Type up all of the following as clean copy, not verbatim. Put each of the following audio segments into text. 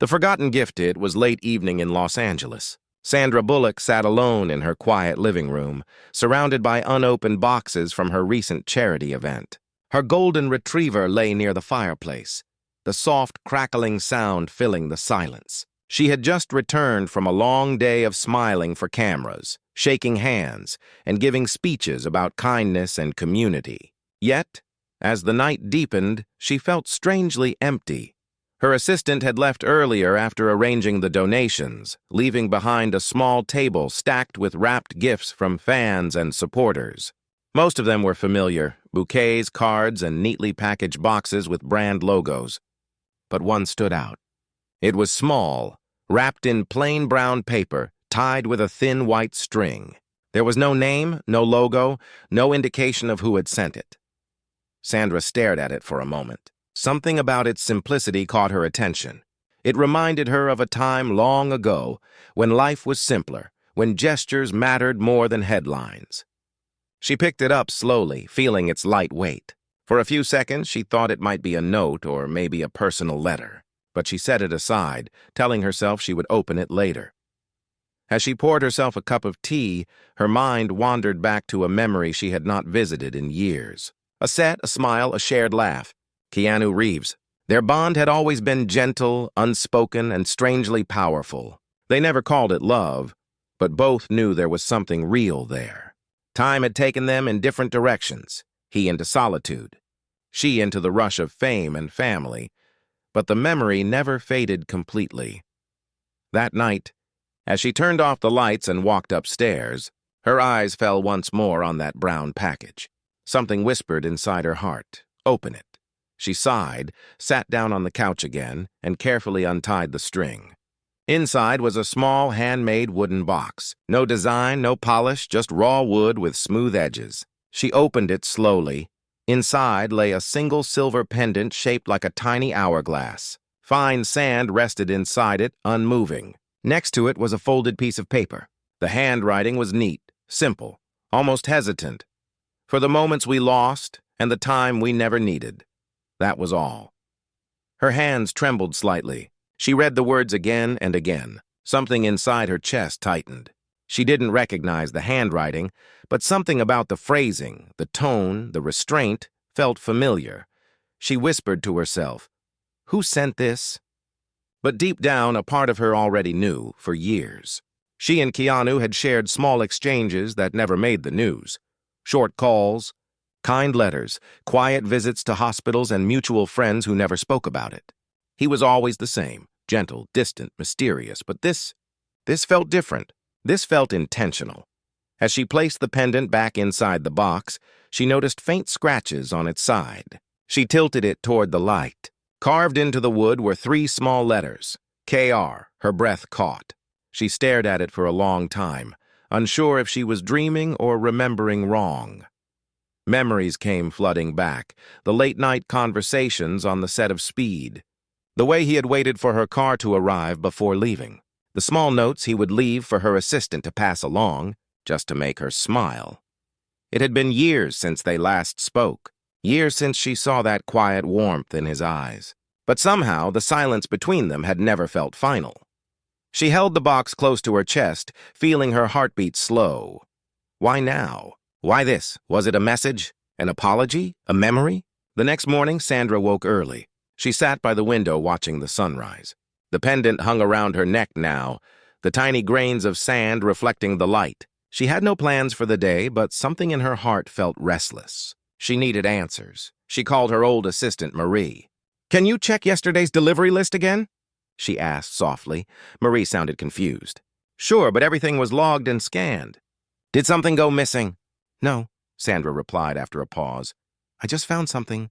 The forgotten gift it was late evening in Los Angeles. Sandra Bullock sat alone in her quiet living room, surrounded by unopened boxes from her recent charity event. Her golden retriever lay near the fireplace, the soft, crackling sound filling the silence. She had just returned from a long day of smiling for cameras, shaking hands, and giving speeches about kindness and community. Yet, as the night deepened, she felt strangely empty. Her assistant had left earlier after arranging the donations, leaving behind a small table stacked with wrapped gifts from fans and supporters. Most of them were familiar, bouquets, cards, and neatly packaged boxes with brand logos. But one stood out. It was small, wrapped in plain brown paper, tied with a thin white string. There was no name, no logo, no indication of who had sent it. Sandra stared at it for a moment. Something about its simplicity caught her attention. It reminded her of a time long ago when life was simpler, when gestures mattered more than headlines. She picked it up slowly, feeling its light weight. For a few seconds, she thought it might be a note or maybe a personal letter, but she set it aside, telling herself she would open it later. As she poured herself a cup of tea, her mind wandered back to a memory she had not visited in years. A set, a smile, a shared laugh. Keanu Reeves. Their bond had always been gentle, unspoken, and strangely powerful. They never called it love, but both knew there was something real there. Time had taken them in different directions, he into solitude, she into the rush of fame and family, but the memory never faded completely. That night, as she turned off the lights and walked upstairs, her eyes fell once more on that brown package. Something whispered inside her heart, "Open it." She sighed, sat down on the couch again, and carefully untied the string. Inside was a small, handmade wooden box. No design, no polish, just raw wood with smooth edges. She opened it slowly. Inside lay a single silver pendant shaped like a tiny hourglass. Fine sand rested inside it, unmoving. Next to it was a folded piece of paper. The handwriting was neat, simple, almost hesitant. For the moments we lost and the time we never needed. That was all. Her hands trembled slightly. She read the words again and again. Something inside her chest tightened. She didn't recognize the handwriting, but something about the phrasing, the tone, the restraint felt familiar. She whispered to herself, "Who sent this?" But deep down, a part of her already knew, for years. She and Keanu had shared small exchanges that never made the news. Short calls, kind letters, quiet visits to hospitals, and mutual friends who never spoke about it. He was always the same, gentle, distant, mysterious, but this felt different. This felt intentional. As she placed the pendant back inside the box, she noticed faint scratches on its side. She tilted it toward the light. Carved into the wood were 3 small letters, KR. Her breath caught. She stared at it for a long time, unsure if she was dreaming or remembering wrong. Memories came flooding back, the late-night conversations on the set of Speed, the way he had waited for her car to arrive before leaving, the small notes he would leave for her assistant to pass along, just to make her smile. It had been years since they last spoke, years since she saw that quiet warmth in his eyes. But somehow the silence between them had never felt final. She held the box close to her chest, feeling her heartbeat slow. Why now? Why this? Was it a message? An apology? A memory? The next morning, Sandra woke early. She sat by the window watching the sunrise. The pendant hung around her neck now, the tiny grains of sand reflecting the light. She had no plans for the day, but something in her heart felt restless. She needed answers. She called her old assistant, Marie. "Can you check yesterday's delivery list again?" she asked softly. Marie sounded confused. "Sure, but everything was logged and scanned." "Did something go missing?" "No," Sandra replied after a pause. "I just found something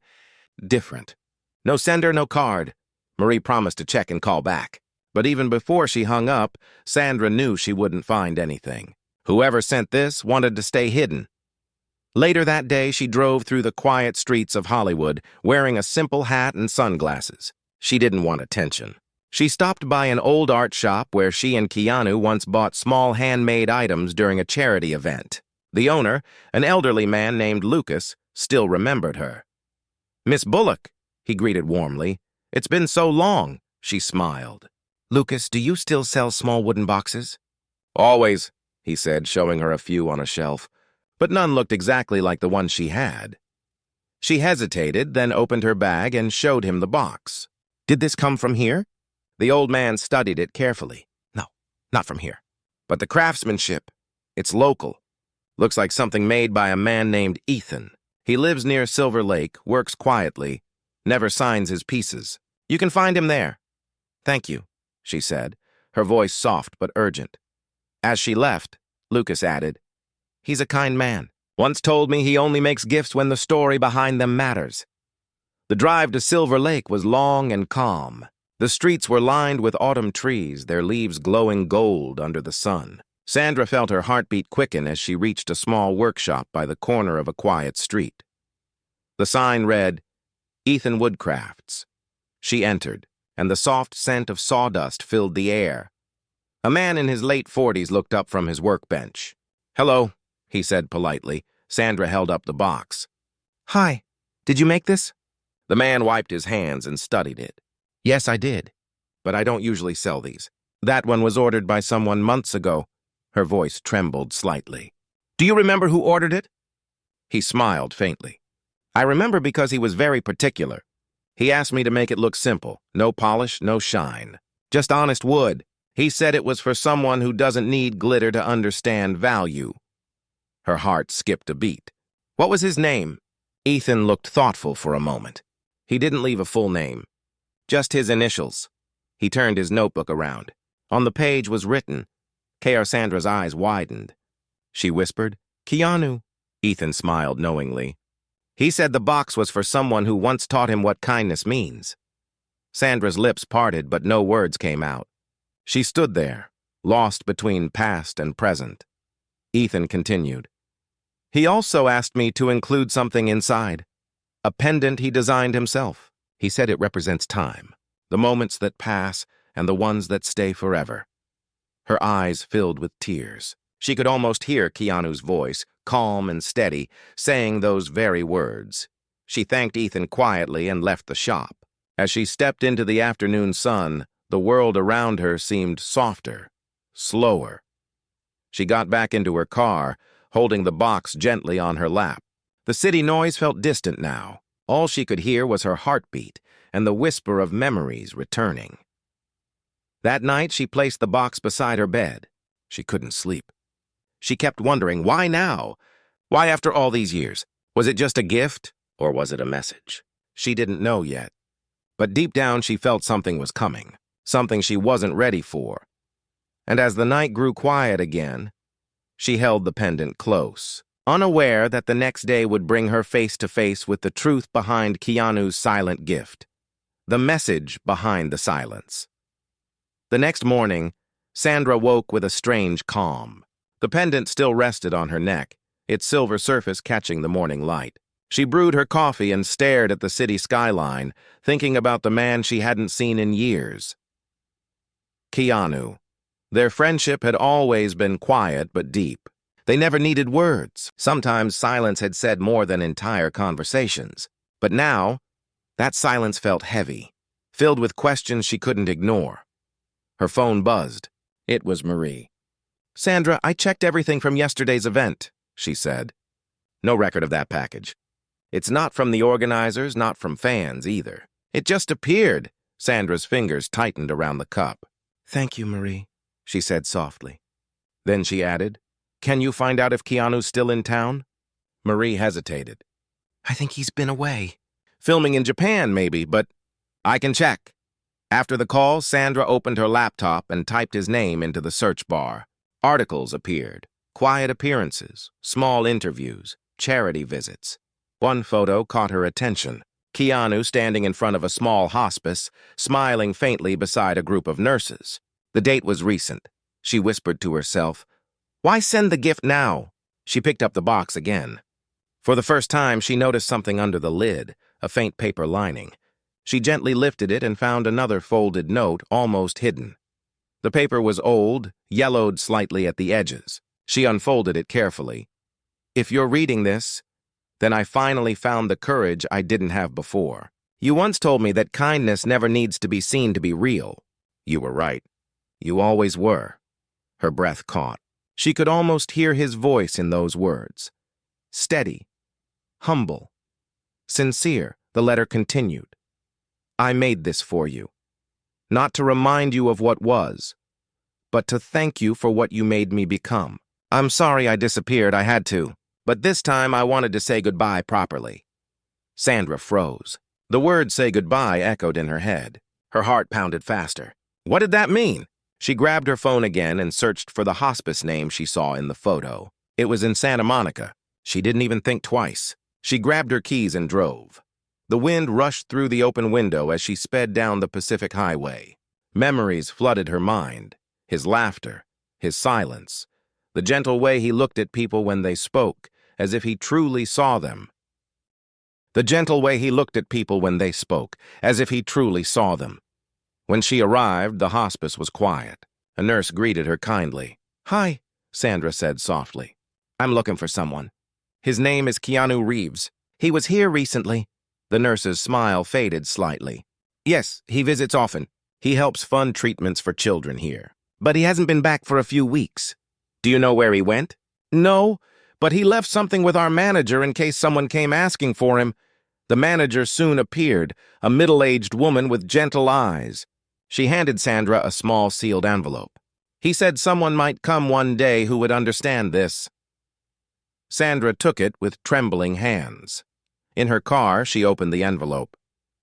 different." "No sender, no card." Marie promised to check and call back. But even before she hung up, Sandra knew she wouldn't find anything. Whoever sent this wanted to stay hidden. Later that day, she drove through the quiet streets of Hollywood, wearing a simple hat and sunglasses. She didn't want attention. She stopped by an old art shop where she and Keanu once bought small handmade items during a charity event. The owner, an elderly man named Lucas, still remembered her. "Miss Bullock," he greeted warmly. "It's been so long," she smiled. Lucas, do you still sell small wooden boxes? Always, he said, showing her a few on a shelf, but none looked exactly like the one she had. She hesitated, then opened her bag and showed him the box. Did this come from here? The old man studied it carefully. No, not from here. But the craftsmanship, it's local. Looks like something made by a man named Ethan. He lives near Silver Lake, works quietly, never signs his pieces. You can find him there. Thank you, she said, her voice soft but urgent. As she left, Lucas added, He's a kind man. Once told me he only makes gifts when the story behind them matters. The drive to Silver Lake was long and calm. The streets were lined with autumn trees, their leaves glowing gold under the sun. Sandra felt her heartbeat quicken as she reached a small workshop by the corner of a quiet street. The sign read, Ethan Woodcrafts. She entered, and the soft scent of sawdust filled the air. A man in his late 40s looked up from his workbench. Hello, he said politely. Sandra held up the box. Hi, did you make this? The man wiped his hands and studied it. Yes, I did, but I don't usually sell these. That one was ordered by someone months ago. Her voice trembled slightly. Do you remember who ordered it? He smiled faintly. I remember because he was very particular. He asked me to make it look simple. No polish, no shine. Just honest wood. He said it was for someone who doesn't need glitter to understand value. Her heart skipped a beat. What was his name? Ethan looked thoughtful for a moment. He didn't leave a full name. Just his initials. He turned his notebook around. On the page was written. Sandra's eyes widened. She whispered, Keanu. Ethan smiled knowingly. He said the box was for someone who once taught him what kindness means. Sandra's lips parted, but no words came out. She stood there, lost between past and present. Ethan continued. He also asked me to include something inside. A pendant he designed himself. He said it represents time, the moments that pass and the ones that stay forever. Her eyes filled with tears. She could almost hear Keanu's voice, calm and steady, saying those very words. She thanked Ethan quietly and left the shop. As she stepped into the afternoon sun, the world around her seemed softer, slower. She got back into her car, holding the box gently on her lap. The city noise felt distant now. All she could hear was her heartbeat and the whisper of memories returning. That night, she placed the box beside her bed. She couldn't sleep. She kept wondering, why now? Why after all these years? Was it just a gift, or was it a message? She didn't know yet. But deep down, she felt something was coming, something she wasn't ready for. And as the night grew quiet again, she held the pendant close, unaware that the next day would bring her face to face with the truth behind Keanu's silent gift, the message behind the silence. The next morning, Sandra woke with a strange calm. The pendant still rested on her neck, its silver surface catching the morning light. She brewed her coffee and stared at the city skyline, thinking about the man she hadn't seen in years. Keanu. Their friendship had always been quiet but deep. They never needed words. Sometimes silence had said more than entire conversations. But now, that silence felt heavy, filled with questions she couldn't ignore. Her phone buzzed. It was Marie. Sandra, I checked everything from yesterday's event, she said. No record of that package. It's not from the organizers, not from fans either. It just appeared. Sandra's fingers tightened around the cup. Thank you, Marie, she said softly. Then she added, Can you find out if Keanu's still in town? Marie hesitated. I think he's been away. Filming in Japan, maybe, but I can check. After the call, Sandra opened her laptop and typed his name into the search bar. Articles appeared, quiet appearances, small interviews, charity visits. One photo caught her attention. Keanu standing in front of a small hospice, smiling faintly beside a group of nurses. The date was recent. She whispered to herself, Why send the gift now? She picked up the box again. For the first time, she noticed something under the lid, a faint paper lining. She gently lifted it and found another folded note almost hidden. The paper was old, yellowed slightly at the edges. She unfolded it carefully. If you're reading this, then I finally found the courage I didn't have before. You once told me that kindness never needs to be seen to be real. You were right. You always were. Her breath caught. She could almost hear his voice in those words. Steady, humble, sincere, the letter continued. I made this for you. Not to remind you of what was, but to thank you for what you made me become. I'm sorry I disappeared, I had to, but this time I wanted to say goodbye properly. Sandra froze. The word say goodbye echoed in her head. Her heart pounded faster. What did that mean? She grabbed her phone again and searched for the hospice name she saw in the photo. It was in Santa Monica. She didn't even think twice. She grabbed her keys and drove. The wind rushed through the open window as she sped down the Pacific Highway. Memories flooded her mind. His laughter, his silence, the gentle way he looked at people when they spoke, as if he truly saw them. The gentle way he looked at people when they spoke, as if he truly saw them. When she arrived, the hospice was quiet. A nurse greeted her kindly. Hi, Sandra said softly. I'm looking for someone. His name is Keanu Reeves. He was here recently. The nurse's smile faded slightly. Yes, he visits often. He helps fund treatments for children here. But he hasn't been back for a few weeks. Do you know where he went? No, but he left something with our manager in case someone came asking for him. The manager soon appeared, a middle-aged woman with gentle eyes. She handed Sandra a small sealed envelope. He said someone might come one day who would understand this. Sandra took it with trembling hands. In her car, she opened the envelope.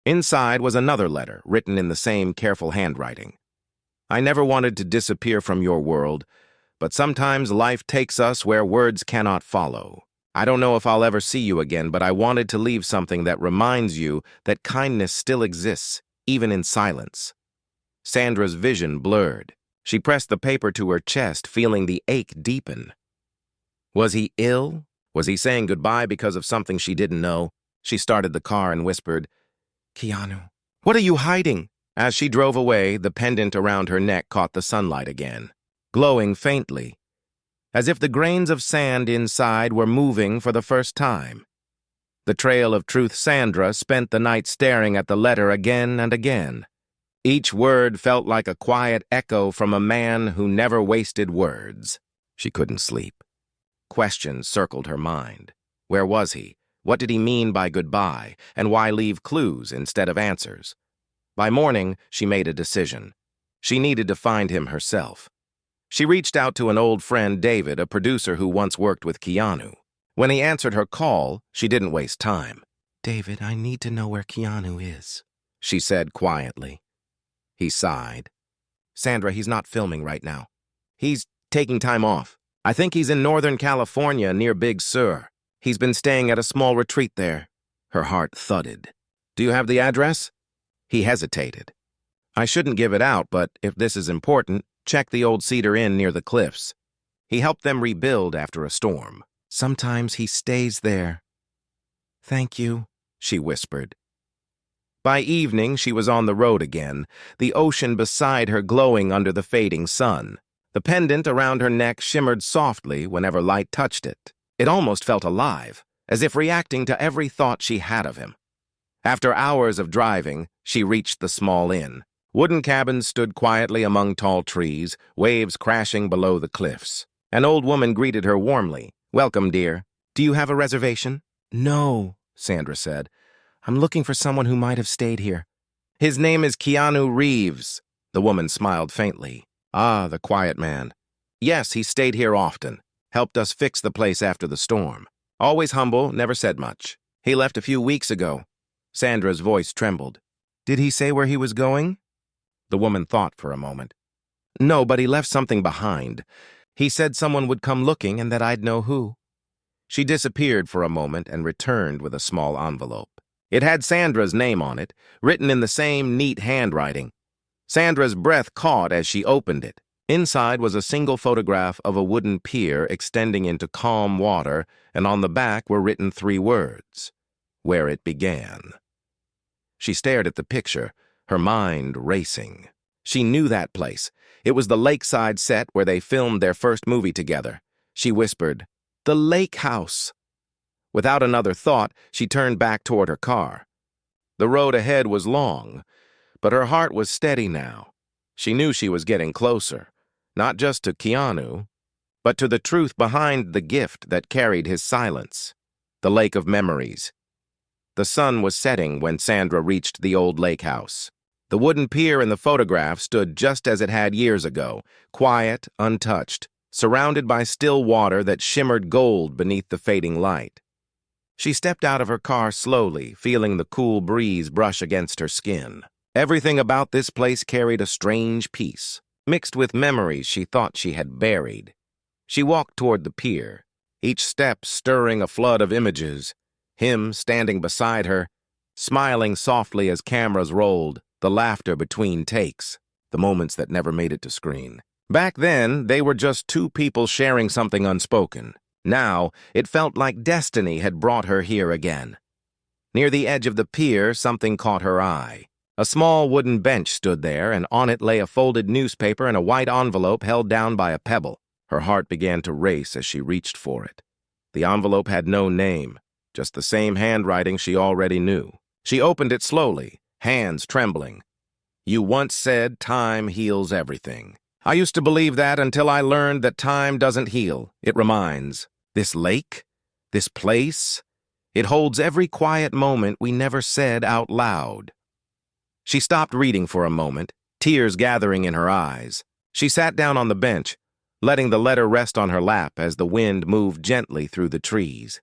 Inside was another letter, written in the same careful handwriting. I never wanted to disappear from your world, but sometimes life takes us where words cannot follow. I don't know if I'll ever see you again, but I wanted to leave something that reminds you that kindness still exists, even in silence. Sandra's vision blurred. She pressed the paper to her chest, feeling the ache deepen. Was he ill? Was he saying goodbye because of something she didn't know? She started the car and whispered, Keanu, what are you hiding? As she drove away, the pendant around her neck caught the sunlight again, glowing faintly, as if the grains of sand inside were moving for the first time. The trail of truth Sandra spent the night staring at the letter again and again. Each word felt like a quiet echo from a man who never wasted words. She couldn't sleep. Questions circled her mind. Where was he? What did he mean by goodbye? And why leave clues instead of answers? By morning, she made a decision. She needed to find him herself. She reached out to an old friend, David, a producer who once worked with Keanu. When he answered her call, she didn't waste time. David, I need to know where Keanu is, she said quietly. He sighed. Sandra, he's not filming right now. He's taking time off. I think he's in Northern California near Big Sur. He's been staying at a small retreat there. Her heart thudded. Do you have the address? He hesitated. I shouldn't give it out, but if this is important, check the old Cedar Inn near the cliffs. He helped them rebuild after a storm. Sometimes he stays there. Thank you, she whispered. By evening, she was on the road again, the ocean beside her glowing under the fading sun. The pendant around her neck shimmered softly whenever light touched it. It almost felt alive, as if reacting to every thought she had of him. After hours of driving, she reached the small inn. Wooden cabins stood quietly among tall trees, waves crashing below the cliffs. An old woman greeted her warmly. Welcome, dear. Do you have a reservation? No, Sandra said. I'm looking for someone who might have stayed here. His name is Keanu Reeves. The woman smiled faintly. Ah, the quiet man. Yes, he stayed here often. Helped us fix the place after the storm. Always humble, never said much. He left a few weeks ago. Sandra's voice trembled. Did he say where he was going? The woman thought for a moment. No, but he left something behind. He said someone would come looking and that I'd know who. She disappeared for a moment and returned with a small envelope. It had Sandra's name on it, written in the same neat handwriting. Sandra's breath caught as she opened it. Inside was a single photograph of a wooden pier extending into calm water, and on the back were written 3 words, where it began. She stared at the picture, her mind racing. She knew that place. It was the lakeside set where they filmed their first movie together. She whispered, "The lake house." Without another thought, she turned back toward her car. The road ahead was long, but her heart was steady now. She knew she was getting closer, not just to Keanu, but to the truth behind the gift that carried his silence, the lake of memories. The sun was setting when Sandra reached the old lake house. The wooden pier in the photograph stood just as it had years ago, quiet, untouched, surrounded by still water that shimmered gold beneath the fading light. She stepped out of her car slowly, feeling the cool breeze brush against her skin. Everything about this place carried a strange peace, mixed with memories she thought she had buried. She walked toward the pier, each step stirring a flood of images. Him standing beside her, smiling softly as cameras rolled, the laughter between takes, the moments that never made it to screen. Back then, they were just two people sharing something unspoken. Now, it felt like destiny had brought her here again. Near the edge of the pier, something caught her eye. A small wooden bench stood there, and on it lay a folded newspaper and a white envelope held down by a pebble. Her heart began to race as she reached for it. The envelope had no name, just the same handwriting she already knew. She opened it slowly, hands trembling. "You once said time heals everything. I used to believe that until I learned that time doesn't heal, it reminds. This lake, this place, it holds every quiet moment we never said out loud." She stopped reading for a moment, tears gathering in her eyes. She sat down on the bench, letting the letter rest on her lap as the wind moved gently through the trees.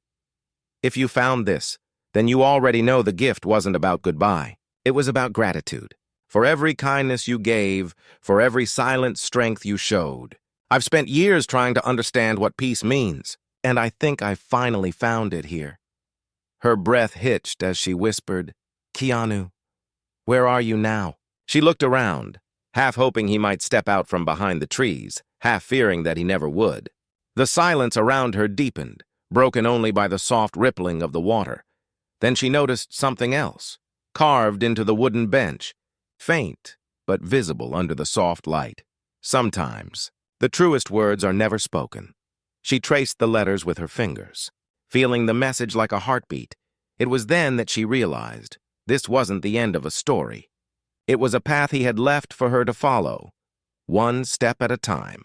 If you found this, then you already know the gift wasn't about goodbye. It was about gratitude. For every kindness you gave, for every silent strength you showed. I've spent years trying to understand what peace means, and I think I finally found it here. Her breath hitched as she whispered, "Keanu, where are you now?" She looked around, half hoping he might step out from behind the trees, half fearing that he never would. The silence around her deepened, broken only by the soft rippling of the water. Then she noticed something else, carved into the wooden bench, faint but visible under the soft light. Sometimes, the truest words are never spoken. She traced the letters with her fingers, feeling the message like a heartbeat. It was then that she realized this wasn't the end of a story. It was a path he had left for her to follow, one step at a time.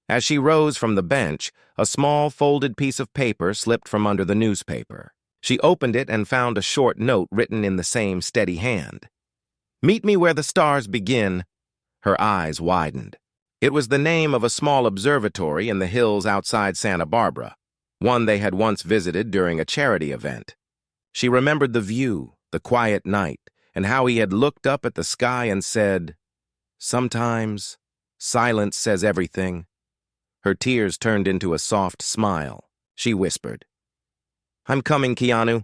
As she rose from the bench, a small folded piece of paper slipped from under the newspaper. She opened it and found a short note written in the same steady hand. "Meet me where the stars begin." Her eyes widened. It was the name of a small observatory in the hills outside Santa Barbara, one they had once visited during a charity event. She remembered the view, the quiet night, and how he had looked up at the sky and said, "Sometimes silence says everything." Her tears turned into a soft smile. She whispered, "I'm coming, Keanu."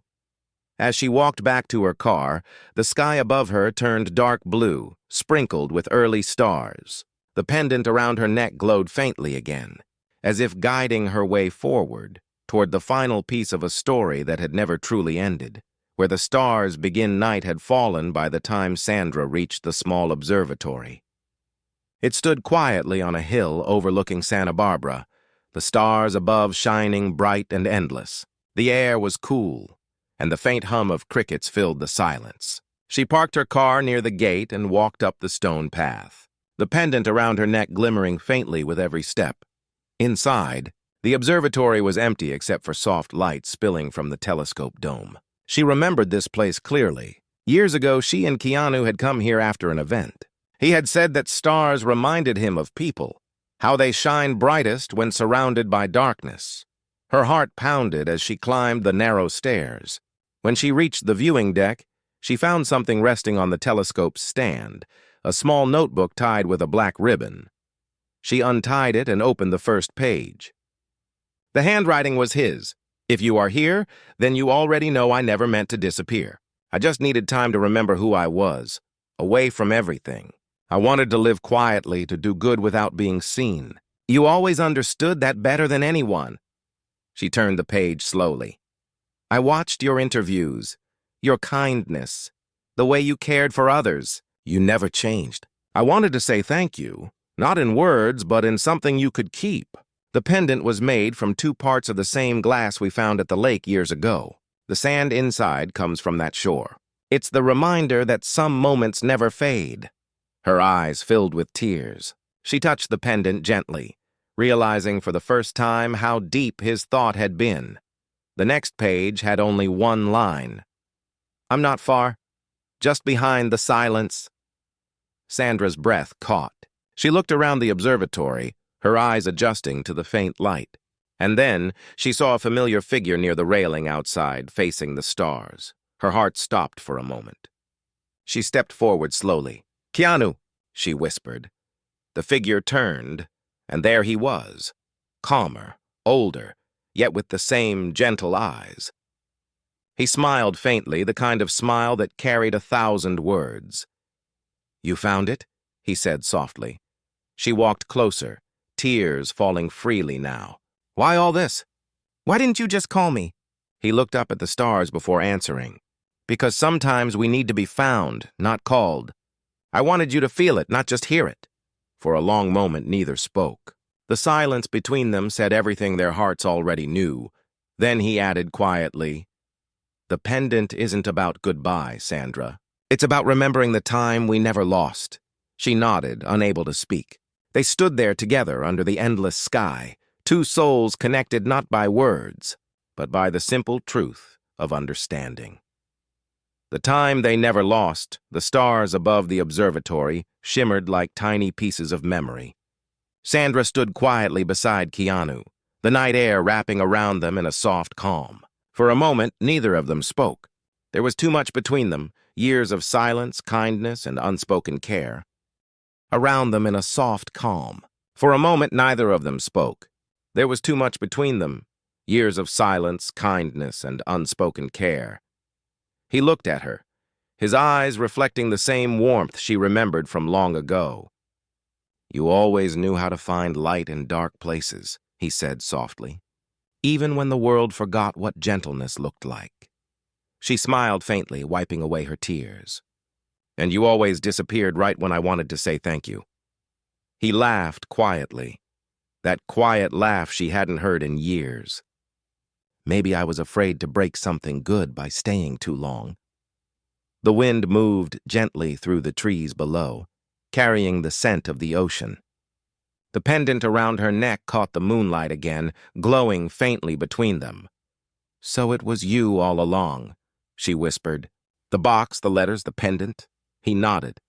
As she walked back to her car, the sky above her turned dark blue, sprinkled with early stars. The pendant around her neck glowed faintly again, as if guiding her way forward toward the final piece of a story that had never truly ended, where the stars begin night had fallen by the time Sandra reached the small observatory. It stood quietly on a hill overlooking Santa Barbara, the stars above shining bright and endless. The air was cool, and the faint hum of crickets filled the silence. She parked her car near the gate and walked up the stone path, the pendant around her neck glimmering faintly with every step. Inside, the observatory was empty except for soft light spilling from the telescope dome. She remembered this place clearly. Years ago, she and Keanu had come here after an event. He had said that stars reminded him of people, how they shine brightest when surrounded by darkness. Her heart pounded as she climbed the narrow stairs. When she reached the viewing deck, she found something resting on the telescope's stand, a small notebook tied with a black ribbon. She untied it and opened the first page. The handwriting was his. "If you are here, then you already know I never meant to disappear. I just needed time to remember who I was, away from everything. I wanted to live quietly, to do good without being seen. You always understood that better than anyone." She turned the page slowly. "I watched your interviews, your kindness, the way you cared for others. You never changed. I wanted to say thank you, not in words, but in something you could keep." The pendant was made from two parts of the same glass we found at the lake years ago. The sand inside comes from that shore. It's the reminder that some moments never fade. Her eyes filled with tears. She touched the pendant gently, realizing for the first time how deep his thought had been. The next page had only one line. "I'm not far. Just behind the silence." Sandra's breath caught. She looked around the observatory, her eyes adjusting to the faint light. And then she saw a familiar figure near the railing outside, facing the stars. Her heart stopped for a moment. She stepped forward slowly. "Keanu," she whispered. The figure turned, and there he was, calmer, older, yet with the same gentle eyes. He smiled faintly, the kind of smile that carried 1,000 words. "You found it?" he said softly. She walked closer, tears falling freely now. "Why all this? Why didn't you just call me?" He looked up at the stars before answering. "Because sometimes we need to be found, not called. I wanted you to feel it, not just hear it." For a long moment, neither spoke. The silence between them said everything their hearts already knew. Then he added quietly, "The pendant isn't about goodbye, Sandra. It's about remembering the time we never lost." She nodded, unable to speak. They stood there together under the endless sky, two souls connected not by words, but by the simple truth of understanding. The time they never lost, the stars above the observatory shimmered like tiny pieces of memory. Sandra stood quietly beside Keanu, the night air wrapping around them in a soft calm. For a moment, neither of them spoke. There was too much between them, years of silence, kindness, and unspoken care. Around them in a soft calm. For a moment, neither of them spoke. There was too much between them, years of silence, kindness, and unspoken care. He looked at her, his eyes reflecting the same warmth she remembered from long ago. "You always knew how to find light in dark places," he said softly, "even when the world forgot what gentleness looked like." She smiled faintly, wiping away her tears. "And you always disappeared right when I wanted to say thank you." He laughed quietly, that quiet laugh she hadn't heard in years. "Maybe I was afraid to break something good by staying too long." The wind moved gently through the trees below, carrying the scent of the ocean. The pendant around her neck caught the moonlight again, glowing faintly between them. "So it was you all along," she whispered. "The box, the letters, the pendant." He nodded.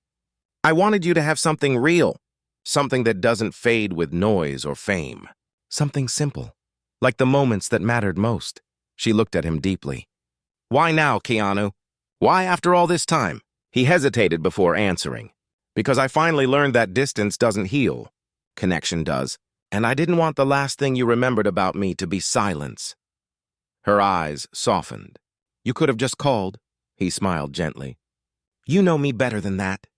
"I wanted you to have something real, something that doesn't fade with noise or fame. Something simple, like the moments that mattered most." She looked at him deeply. "Why now, Keanu? Why after all this time?" He hesitated before answering. "Because I finally learned that distance doesn't heal. Connection does. And I didn't want the last thing you remembered about me to be silence." Her eyes softened. "You could have just called." He smiled gently. "You know me better than that."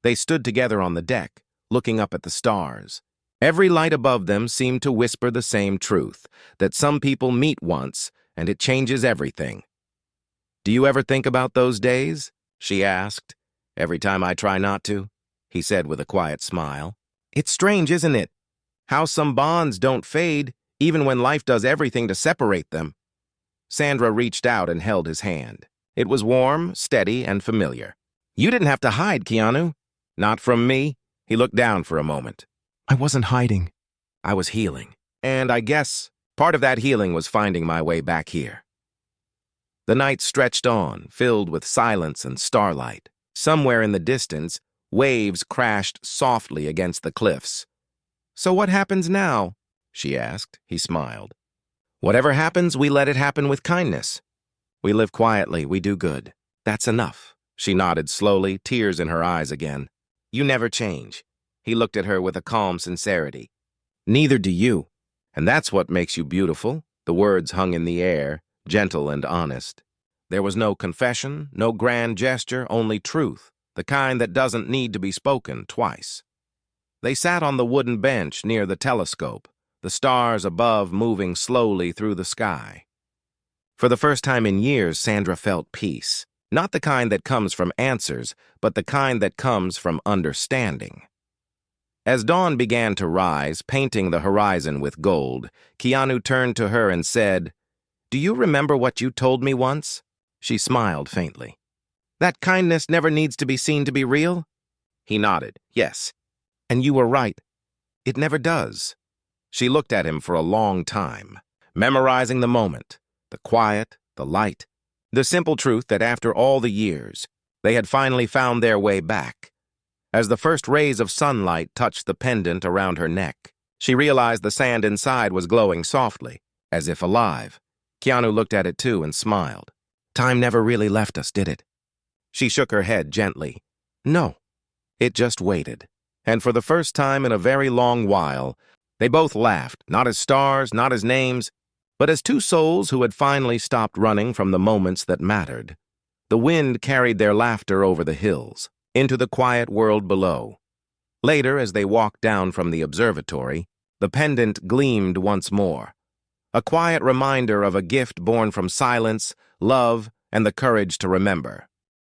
They stood together on the deck, looking up at the stars. Every light above them seemed to whisper the same truth, that some people meet once, and it changes everything. "Do you ever think about those days?" she asked. "Every time I try not to," he said with a quiet smile. "It's strange, isn't it? How some bonds don't fade, even when life does everything to separate them." Sandra reached out and held his hand. It was warm, steady, and familiar. "You didn't have to hide, Keanu." "Not from me." He looked down for a moment. "I wasn't hiding. I was healing. And I guess part of that healing was finding my way back here." The night stretched on, filled with silence and starlight. Somewhere in the distance, waves crashed softly against the cliffs. "So what happens now?" she asked. He smiled. "Whatever happens, we let it happen with kindness. We live quietly, we do good. That's enough." She nodded slowly, tears in her eyes again. "You never change." He looked at her with a calm sincerity. "Neither do you. And that's what makes you beautiful." The words hung in the air, gentle and honest. There was no confession, no grand gesture, only truth, the kind that doesn't need to be spoken twice. They sat on the wooden bench near the telescope, the stars above moving slowly through the sky. For the first time in years, Sandra felt peace. Not the kind that comes from answers, but the kind that comes from understanding. As dawn began to rise, painting the horizon with gold, Keanu turned to her and said, "Do you remember what you told me once?" She smiled faintly. "That kindness never needs to be seen to be real?" He nodded. Yes. And you were right. It never does. She looked at him for a long time, memorizing the moment, the quiet, the light, the simple truth that after all the years, they had finally found their way back. As the first rays of sunlight touched the pendant around her neck, she realized the sand inside was glowing softly, as if alive. Keanu looked at it too and smiled. Time never really left us, did it? She shook her head gently. No, it just waited. And for the first time in a very long while, they both laughed, not as stars, not as names, but as two souls who had finally stopped running from the moments that mattered. The wind carried their laughter over the hills, into the quiet world below. Later, as they walked down from the observatory, the pendant gleamed once more, a quiet reminder of a gift born from silence, love, and the courage to remember.